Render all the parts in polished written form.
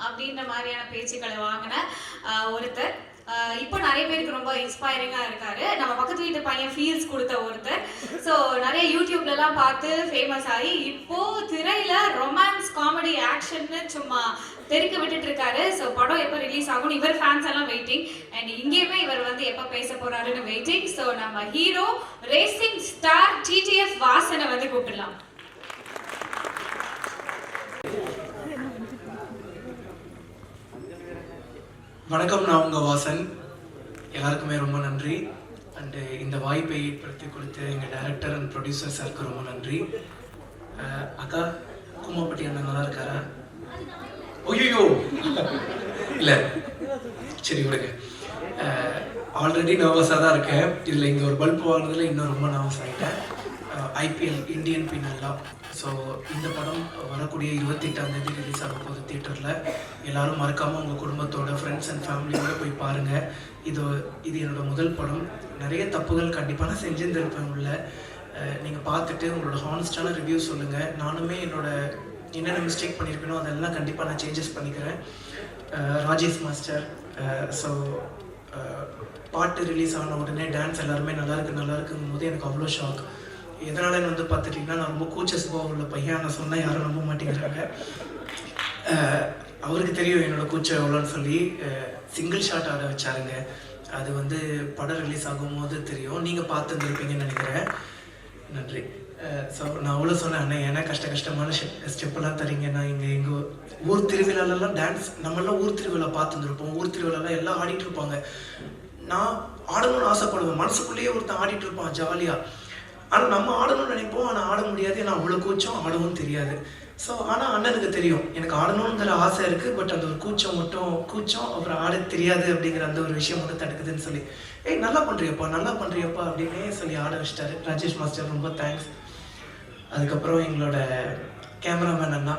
அப்படின்ற மாதிரியான பேச்சுக்களை வாங்கின ஒருத்தர். இப்போ நிறைய பேருக்கு ரொம்ப இன்ஸ்பைரிங்காக இருக்காரு. நம்ம பக்கத்து வீட்டு பையன் ஃபீல்ஸ் கொடுத்த ஒருத்தர். ஸோ நிறைய யூடியூப்லலாம் பார்த்து ஃபேமஸ் ஆகி இப்போ திரையில ரொமான்ஸ், காமெடி, ஆக்ஷன்னு சும்மா தெரிக்க விட்டுட்டு இருக்காரு. ஸோ படம் எப்போ ரிலீஸ் ஆகும் இவர் ஃபேன்ஸ் எல்லாம் வெயிட்டிங். அண்ட் இங்கேயுமே இவர் வந்து எப்போ பேச போறாருன்னு வெயிட்டிங். ஸோ நம்ம ஹீரோ ரேசிங் ஸ்டார் டிடிஎஃப் வாசனை வந்து கூப்பிடலாம். வணக்கம், நான் உங்கள் வாசன். எல்லாருக்குமே ரொம்ப நன்றி. அண்டு இந்த வாய்ப்பை ஏற்படுத்தி கொடுத்து எங்கள் டைரக்டர் அண்ட் ப்ரொடியூசர் சாருக்கு ரொம்ப நன்றி. அக்கா, கும்மாப்பட்டி அண்ணன் நல்லா இருக்காரா? ஓய்யோ இல்லை, சரி விடுங்க. ஆல்ரெடி நர்வஸாக தான் இருக்கேன். இதில் இங்கே ஒரு பல்ப் வாங்கினதில் இன்னும் ரொம்ப நர்வஸ் ஆகிட்டேன். IPL Indian பின்னல்லா. ஸோ இந்த படம் வரக்கூடிய 28ஆம் தேதி ரிலீஸ் ஆக போகுது தியேட்டரில். எல்லோரும் மறக்காமல் உங்கள் குடும்பத்தோட, ஃப்ரெண்ட்ஸ் அண்ட் ஃபேமிலியோடு போய் பாருங்கள். இது என்னோடய முதல் படம். நிறைய தப்புகள் கண்டிப்பாக நான் செஞ்சுருந்துருப்பேன் உள்ள. நீங்கள் பார்த்துட்டு உங்களோட ஹானஸ்டான ரிவ்யூ சொல்லுங்கள். நானுமே என்னென்ன மிஸ்டேக் பண்ணியிருக்கணும் அதெல்லாம் கண்டிப்பாக நான் சேஞ்சஸ் பண்ணிக்கிறேன். ராஜேஷ் மாஸ்டர். ஸோ பாட்டு ரிலீஸ் ஆன உடனே டான்ஸ் எல்லாருமே நல்லா இருக்குங்கும் போது எனக்கு அவ்வளோ ஷாக். எதனாலன்னு வந்து பார்த்துட்டிங்கன்னா, நான் ரொம்ப கூச்ச சுபாவம் உள்ள பையன். நான் சொன்னால் யாரும் நம்ப மாட்டேங்கிறாங்க. அவருக்கு தெரியும் என்னோடய கூச்சம் எவ்வளோன்னு சொல்லி சிங்கிள் ஷாட் ஆட வச்சாருங்க. அது வந்து படம் ரிலீஸ் ஆகும்போது தெரியும். நீங்கள் பார்த்துருந்துருப்பீங்கன்னு நினைக்கிறேன். நன்றி. ஸோ நான் அவ்வளோ சொன்னேன், அண்ணன் ஏன்னா கஷ்டமான ஸ்டெப்பெல்லாம் தரீங்க. நான் எங்கள் ஊர் திருவிழாலெல்லாம் டான்ஸ், நம்மளாம் ஊர் திருவிழா பார்த்துருப்போம். ஊர் திருவிழாலாம் எல்லாம் ஆடிட்டு இருப்பாங்க. நான் ஆடணும்னு ஆசைப்படுவேன். மனசுக்குள்ளேயே ஒருத்தன் ஆடிட்டு இருப்பான் ஜாலியாக. ஆனால் நம்ம ஆடணும்னு நினைப்போம், ஆனால் ஆட முடியாது. ஏன்னா அவ்வளோ கூச்சம், ஆடவும் தெரியாது. ஸோ ஆனால் அண்ணனுக்கு தெரியும் எனக்கு ஆடணுங்கிற ஆசை இருக்குது. பட் அந்த ஒரு கூச்சம் அப்புறம் ஆட தெரியாது அப்படிங்கிற அந்த ஒரு விஷயம் மட்டும் தடுக்குதுன்னு சொல்லி, நல்லா பண்ணுறியப்பா அப்படின்னே சொல்லி ஆட வச்சிட்டாரு ராஜேஷ் மாஸ்டர். ரொம்ப தேங்க்ஸ். அதுக்கப்புறம் எங்களோட கேமராமேன் அண்ணா.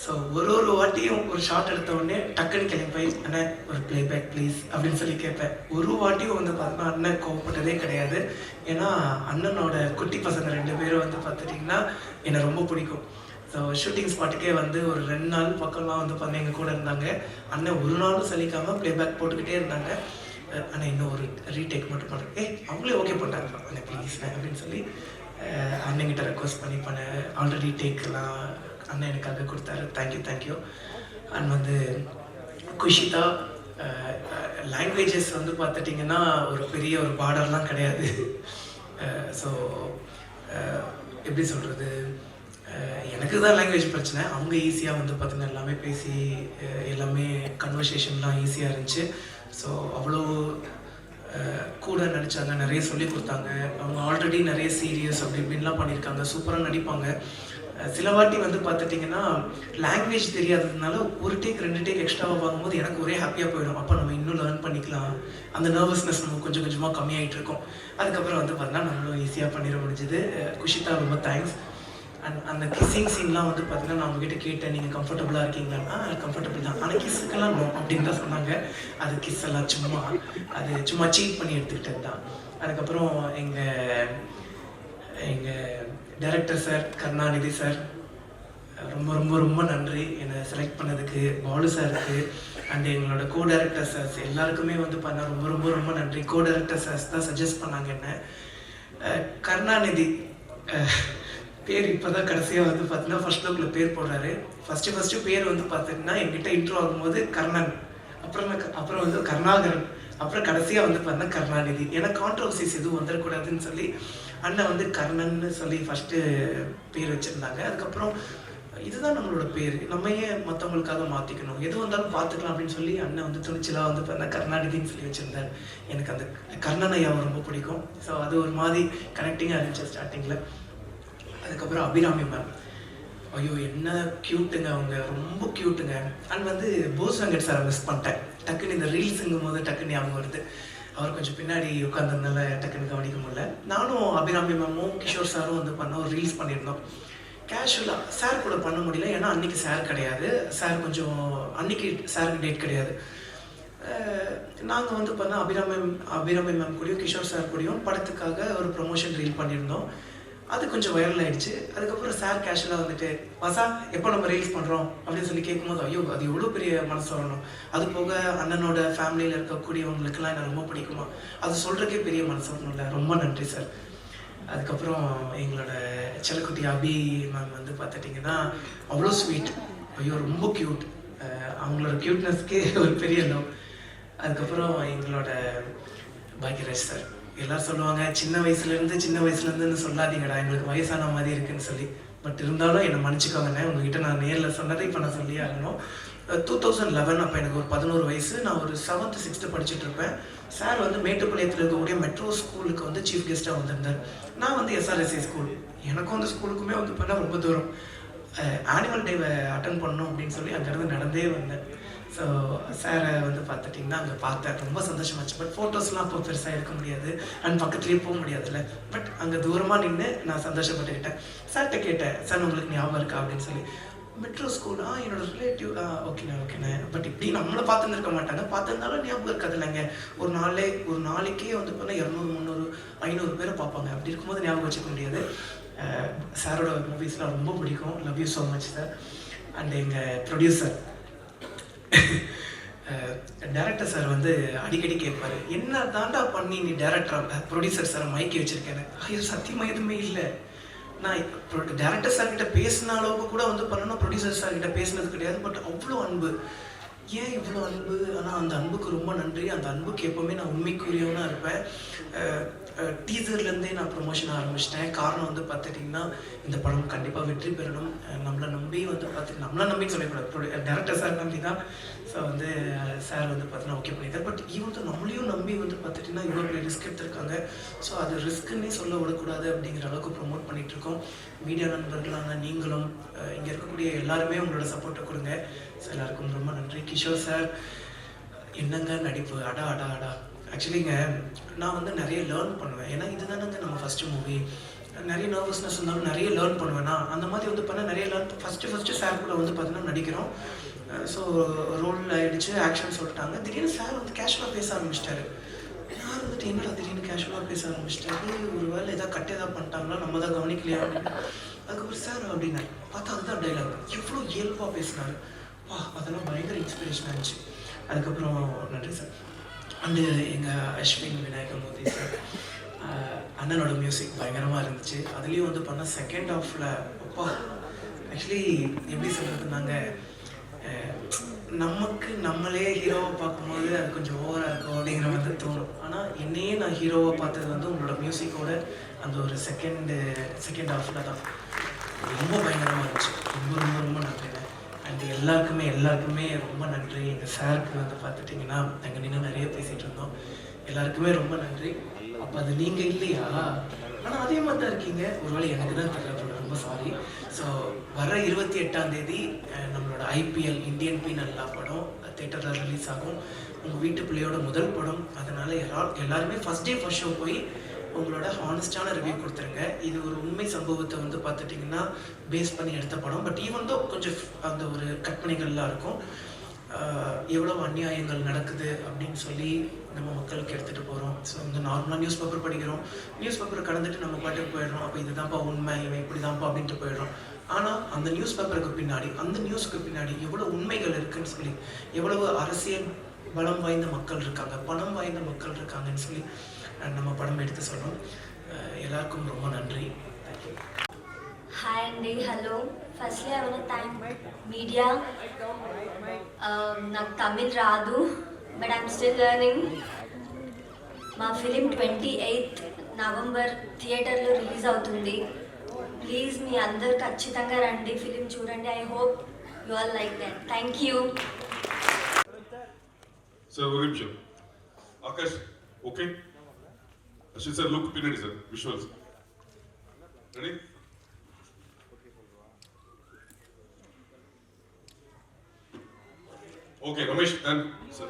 ஸோ ஒரு வாட்டியும் ஒரு ஷாட் எடுத்த உடனே டக்குன்னு கிளம்பி அண்ணன் ஒரு ப்ளேபேக் ப்ளீஸ் அப்படின்னு சொல்லி கேட்பேன். ஒரு வாட்டியும் வந்து பார்த்தோன்னா அண்ணன் கோவப்பட்டதே கிடையாது. ஏன்னா அண்ணனோட குட்டி பசங்க 2 பேரும் வந்து பார்த்துட்டிங்கன்னா என்னை ரொம்ப பிடிக்கும். ஸோ ஷூட்டிங் ஸ்பாட்டுக்கே வந்து ஒரு 2 நாள் பக்கம்லாம் வந்து பார்த்தா எங்கள் கூட இருந்தாங்க. அண்ணன் ஒரு நாளும் சலிக்காமல் ப்ளேபேக் போட்டுக்கிட்டே இருந்தாங்க. அண்ணன் இன்னும் ஒரு ரீடேக் மட்டும் பண்ணுறேன். அவங்களே ஓகே பண்ணிட்டாங்க அண்ணன் ப்ளீஸ் அப்படின்னு சொல்லி அண்ணன்கிட்ட ரெக்வஸ்ட் பண்ணி ஆல்ரெடி டேக்கெல்லாம் அண்ணன் எனக்காக கொடுத்தாரு. தேங்க்யூ. அண்ட் வந்து குஷிதா. லாங்குவேஜஸ் வந்து பார்த்துட்டிங்கன்னா ஒரு பெரிய ஒரு பார்டர்லாம் கிடையாது. ஸோ எப்படி சொல்கிறது, எனக்கு தான் லாங்குவேஜ் பிரச்சனை. அவங்க ஈஸியாக வந்து பார்த்தீங்கன்னா எல்லாமே பேசி எல்லாமே கன்வர்சேஷன்லாம் ஈஸியாக இருந்துச்சு. ஸோ அவ்வளோ கூட நடித்தாங்க, நிறைய சொல்லி கொடுத்தாங்க. அவங்க ஆல்ரெடி நிறைய சீரியஸ் அப்படி இப்படின்லாம் பண்ணியிருக்காங்க. சூப்பராக நடிப்பாங்க. சில வாட்டி வந்து பார்த்துட்டிங்கன்னா லாங்குவேஜ் தெரியாததுனால ஒரு டேக் 2 டேக் எக்ஸ்ட்ராவாக பார்க்கும்போது எனக்கு ஒரே ஹாப்பியாக போயிடும். அப்போ நம்ம இன்னும் லேர்ன் பண்ணிக்கலாம். அந்த நர்வஸ்னஸ் நம்ம கொஞ்சம் கொஞ்சமாக கம்மியாகிட்டு இருக்கோம். அதுக்கப்புறம் வந்து பார்த்தீங்கன்னா நம்மளும் ஈஸியாக பண்ணிட முடிஞ்சுது. குஷிதா ரொம்ப தேங்க்ஸ். அண்ட் அந்த கிஸ்ஸிங் சீன்லாம் வந்து பார்த்தீங்கன்னா நான் அவங்ககிட்ட கேட்டேன், நீங்கள் கம்ஃபர்டபுளாக இருக்கீங்களான்னா கம்ஃபர்டபுள் தான், ஆனால் கிஸ்ஸுக்கெல்லாம் நோ அப்படின்னு தான் சொன்னாங்க. அது கிஸ் எல்லாம் சும்மா சீட் பண்ணி எடுத்துக்கிட்டது தான். அதுக்கப்புறம் எங்கள் டைரக்டர் சார் கருணாநிதி சார் ரொம்ப நன்றி என்னை செலக்ட் பண்ணதுக்கு. பாலு சாருக்கு அண்ட் எங்களோட கோ டைரக்டர் சார்ஸ் எல்லாருக்குமே வந்து பண்ண ரொம்ப நன்றி. கோ டைரக்டர் சார்ஸ் தான் சஜஸ்ட் பண்ணாங்க என்ன. கருணாநிதி பேர் இப்போ தான் கடைசியாக வந்து பார்த்தீங்கன்னா ஃபர்ஸ்ட் லுக்கில் பேர் போடுறாரு. ஃபஸ்ட்டு பேர் வந்து பார்த்தீங்கன்னா என்கிட்ட இன்ட்ரோ ஆகும்போது கர்ணன், அப்புறம் வந்து கருணாகரன், அப்புறம் கடைசியாக வந்து பார்த்தீங்கன்னா கருணாநிதி. ஏன்னா கான்ட்ரவர்சிஸ் எதுவும் வந்துடக்கூடாதுன்னு சொல்லி அண்ணன் வந்து கர்ணன்னு சொல்லி ஃபஸ்ட்டு பேர் வச்சுருந்தாங்க. அதுக்கப்புறம் இதுதான் நம்மளோட பேர், நம்ம ஏன் மற்றவங்களுக்காக மாற்றிக்கணும், எது வந்தாலும் பார்த்துக்கலாம் அப்படின்னு சொல்லி அண்ணன் வந்து துணிச்சலாக வந்து பார்த்தீங்கன்னா கருணாநிதின்னு சொல்லி வச்சுருந்தார். எனக்கு அந்த கர்ணன் ஐயாவை ரொம்ப பிடிக்கும். ஸோ அது ஒரு மாதிரி கனெக்டிங்காக இருந்துச்சு ஸ்டார்டிங்கில். அதுக்கப்புறம் அபிராமி மேம், ஐயோ என்ன க்யூட்டுங்க, அவங்க ரொம்ப க்யூட்டுங்க. அண்ட் வந்து போஸ் வெங்கட் சாரை மிஸ் பண்ணிட்டேன். டக்குன்னு இந்த ரீல்ஸுங்கும் போது டக்குன்னு ஞாபகம் வருது. அவர் கொஞ்சம் பின்னாடி உட்காந்துருந்தால டக்குன்னு கவனிக்க முடியல. நானும் அபிராமி மேமும் கிஷோர் சாரும் வந்து ஒரு ரீல்ஸ் பண்ணியிருந்தோம். கேஷுவலாக சார் கூட பண்ண முடியல, ஏன்னா அன்றைக்கி சார் கிடையாது. சார் கொஞ்சம் அன்றைக்கி சாருக்கு டேட் கிடையாது. நாங்கள் வந்து அபிராமி மேம் கூடயும் கிஷோர் சார் கூடயும் படத்துக்காக ஒரு ப்ரொமோஷன் ரீல் பண்ணியிருந்தோம். அது கொஞ்சம் வைரல் ஆயிடுச்சு. அதுக்கப்புறம் சார் கேஷுவலாக வந்துட்டு மசா எப்போ நம்ம ரீல்ஸ் பண்ணுறோம் அப்படின்னு சொல்லி கேட்கும்போது ஐயோ அது எவ்வளோ பெரிய மனசு வரணும். அது போக அண்ணனோட ஃபேமிலியில் இருக்கக்கூடியவங்களுக்கெல்லாம் என்ன ரொம்ப பிடிக்குமா, அது சொல்கிறக்கே பெரிய மனசு வரணும்ல. ரொம்ப நன்றி சார். அதுக்கப்புறம் எங்களோட செல்லக்குட்டி அபி மேம் வந்து பார்த்துட்டிங்கன்னா அவ்வளோ ஸ்வீட், ஐயோ ரொம்ப க்யூட். அவங்களோட க்யூட்னஸ்க்கே ஒரு பெரிய லவ். அதுக்கப்புறம் எங்களோட பாக்யராஜ் சார், எல்லாரும் சொல்லுவாங்க சின்ன வயசுலேருந்துன்னு சொல்லாதீங்கடா எங்களுக்கு வயசான மாதிரி இருக்குன்னு சொல்லி. பட் இருந்தாலும் என்னை மன்னிச்சுக்கோங்கண்ணே, உங்ககிட்ட நான் நேரில் சொன்னதை இப்போ நான் சொல்லியே ஆகணும். 2011 அப்போ எனக்கு ஒரு 11 வயசு, நான் ஒரு 7th 6th படிச்சுட்டு இருப்பேன். சார் வந்து மேட்டுப்பாளையத்தில் இருக்கக்கூடிய மெட்ரோ ஸ்கூலுக்கு வந்து சீஃப் கெஸ்ட்டாக வந்திருந்தார். நான் வந்து SRSA ஸ்கூல், எனக்கும் அந்த ஸ்கூலுக்குமே வந்து பண்ணால் ரொம்ப தூரம். ஆனுவல் டேவை அட்டன் பண்ணணும் அப்படின்னு சொல்லி அங்கேருந்து நடந்தே வந்தேன். ஸோ சாரை வந்து பார்த்துட்டிங்கன்னா அங்கே பார்த்தேன், ரொம்ப சந்தோஷமாச்சு. பட் ஃபோட்டோஸ்லாம் அப்போ பெருசாக எடுக்க முடியாது அண்ட் பக்கத்துலேயே போக முடியாதுல்ல. பட் அங்கே தூரமாக நின்று நான் சந்தோஷப்பட்டுக்கிட்டேன். சார்கிட்ட கேட்டேன், சார் உங்களுக்கு ஞாபகம் இருக்கா அப்படின்னு சொல்லி. மெட்ரோ ஸ்கூல் என்னோட ரிலேட்டிவ் ஓகேண்ணே. பட் இப்படி நம்மளை பார்த்துருக்க மாட்டாங்க, பார்த்துருந்தாலும் ஞாபகம் இருக்காது இல்லைங்க. ஒரு நாளைக்கே வந்து பார்த்தா 200 300 500 பேரை பார்ப்பாங்க. அப்படி இருக்கும்போது ஞாபகம் வச்சுக்க முடியாது. சாரோட மூவிஸ்லாம் ரொம்ப பிடிக்கும். Love you so much sir. And எங்கள் ப்ரொடியூசர் டேரக்டர் சார் வந்து அடிக்கடி கேட்பாரு, என்ன தாண்டா பண்ணி நீ டேரக்டராக ப்ரொடியூசர் சாரை மைக்கி வச்சிருக்கேன்னு. ஐயோ சத்தியமாக எதுவுமே இல்லை. நான் டேரக்டர் சார் கிட்ட பேசின அளவுக்கு கூட வந்து பண்ணணும், ப்ரொடியூசர் சார் கிட்ட பேசினது கிடையாது. பட் அவ்வளோ அன்பு, ஏன் இவ்வளோ அன்பு? ஆனால் அந்த அன்புக்கு ரொம்ப நன்றி. அந்த அன்புக்கு எப்போவுமே நான் உண்மைக்குரியவனாக இருப்பேன். டீசர்லேருந்தே நான் ப்ரொமோஷன் ஆரம்பிச்சிட்டேன். காரணம் வந்து பார்த்துட்டிங்கன்னா இந்த படம் கண்டிப்பாக வெற்றி பெறணும். நம்மளை நம்பி வந்து பார்த்துட்டு, நம்மளை நம்பின்னு சொல்லக்கூடாது, டேரக்டர் சார் நம்பி தான். ஸோ வந்து சார் வந்து பார்த்தீங்கன்னா ஓகே பண்ணியிருக்காரு. பட் ஈவன் நம்மளையும் நம்பி வந்து பார்த்துட்டிங்கன்னா இவ்வளோ பெரிய ரிஸ்க் எடுத்திருக்காங்க. ஸோ அது ரிஸ்க்குன்னே சொல்ல விடக்கூடாது அப்படிங்கிற அளவுக்கு ப்ரொமோட் பண்ணிகிட்ருக்கோம். மீடியா நண்பர்களான நீங்களும் இங்கே இருக்கக்கூடிய எல்லாருமே உங்களோட சப்போர்ட்டை கொடுங்க. ஸோ எல்லாருக்கும் ரொம்ப நன்றி. கிஷோர் சார் என்னங்க நடிப்பு, அடா அடா அடா. ஆக்சுவலிங்க நான் வந்து நிறைய லேர்ன் பண்ணுவேன். ஏன்னா இதுதானங்க நம்ம ஃபஸ்ட்டு மூவி. நிறைய நர்வஸ்னஸ் இருந்தாலும் நிறைய லேர்ன் பண்ணுவேன்னா அந்த மாதிரி வந்து பண்ண நிறைய லேர்ன். ஃபஸ்ட்டு சார் கூட வந்து பார்த்தீங்கன்னா நடிக்கிறோம். ஸோ ரோல் ஆகிடுச்சு, ஆக்ஷன் சொல்லிட்டாங்க. திடீர்னு சார் வந்து கேஷுவலாக பேச ஆரம்பிச்சிட்டாரு. நான் வந்துட்டு என்னடா திடீர்னு கேஷுவலாக பேச ஆரம்பிச்சிட்டாரு, ஒரு வேலை ஏதாவது கட் ஏதாவது பண்ணிட்டாங்களா, நம்ம தான் கவனிக்கலையா அப்படின்னு. அதுக்கப்புறம் சார் அப்படின்னா பார்த்தா அதுதான் டைலாக், எவ்வளோ இயல்பாக பேசினார். அதெல்லாம் பயங்கர இன்ஸ்பிரேஷனாக இருந்துச்சு. அதுக்கப்புறம் நன்றி சார். அண்டு எங்கள் அஸ்வின் விநாயகமூர்த்தி சார், அண்ணனோட மியூசிக் பயங்கரமாக இருந்துச்சு. அதுலேயும் வந்து பண்ணால் செகண்ட் ஹாஃபில் ஆக்சுவலி எப்படி சொல்கிறதுனாங்க, நமக்கு நம்மளே ஹீரோவை பார்க்கும்போது அது கொஞ்சம் ஓவராக இருக்கும் அப்படிங்கிற மாதிரி தோணும். ஆனால் என்னையே நான் ஹீரோவை பார்த்தது வந்து உங்களோட மியூசிக்கோட அந்த ஒரு செகண்ட் ஹாஃபில் தான். ரொம்ப பயங்கரமாக இருந்துச்சு. ரொம்ப ரொம்ப ரொம்ப நன்றிங்க. அண்ட் எல்லாருக்குமே ரொம்ப நன்றி. எங்கள் சாருக்கு வந்து பார்த்துட்டிங்கன்னா நாங்கள் நின்று நிறைய பேசிகிட்டு இருந்தோம். எல்லாருக்குமே ரொம்ப நன்றி. அப்போ அது நீங்கள் இல்லையா? ஆனால் அதே மாதிரி தான் இருக்கீங்க. ஒருவேளை எனக்கு தான் தெரியல, ரொம்ப சாரி. ஸோ வர 28ஆம் தேதி நம்மளோட IPL இந்தியன் பீனல் லா படம் தேட்டரில் ரிலீஸ் ஆகும். உங்கள் வீட்டு பிள்ளையோட முதல் படம். அதனால் எல்லாருமே ஃபஸ்ட் டே ஃபஸ்ட் ஷோ போய் உங்களோட ஹானஸ்டான ரிவ்யூ கொடுத்துருங்க. இது ஒரு உண்மை சம்பவத்தை வந்து பார்த்துட்டிங்கன்னா பேஸ் பண்ணி எடுத்த படம். பட் ஈவன் தான் கொஞ்சம் அந்த ஒரு கற்பனைகள்லாம் இருக்கும். எவ்வளோ அநியாயங்கள் நடக்குது அப்படின்னு சொல்லி நம்ம மக்களுக்கு எடுத்துகிட்டு போகிறோம். ஸோ இந்த நார்மலாக நியூஸ் பேப்பர் படிக்கிறோம், நியூஸ் பேப்பரை கடந்துட்டு நம்ம பாட்டுக்கு போயிடுறோம். அப்போ இதுதான்ப்பா உண்மை, இவன் இப்படி தான்ப்பா அப்படின்ட்டு போயிடுறோம். ஆனால் அந்த நியூஸ் பேப்பருக்கு பின்னாடி, அந்த நியூஸுக்கு பின்னாடி எவ்வளோ உண்மைகள் இருக்குதுன்னு சொல்லி, எவ்வளவு அரசியல் பலம் வாய்ந்த மக்கள் இருக்காங்க, பணம் வாய்ந்த மக்கள் இருக்காங்கன்னு சொல்லி நம்ம படம் எடுத்து சொல்கிறோம். எல்லாருக்கும் ரொம்ப நன்றி. Thank you. Hi Andy, hello. Firstly, I want to thank media. నాకు తమిళ్ రాదు, but I'm still learning. మా ఫిలిం 28th నవంబర్ థియేటర్లో రిలీజ్ అవుతుంది. ప్లీజ్ మీ అందరు ఖచ్చితంగా రండి, ఫిలిం చూడండి. I hope you all like that. Thank you. Sir ఒక నిమిషం. Akash okay, Ashwin sir look పినండి సార్, visuals ready. Okay, Ramesh, done. Sir.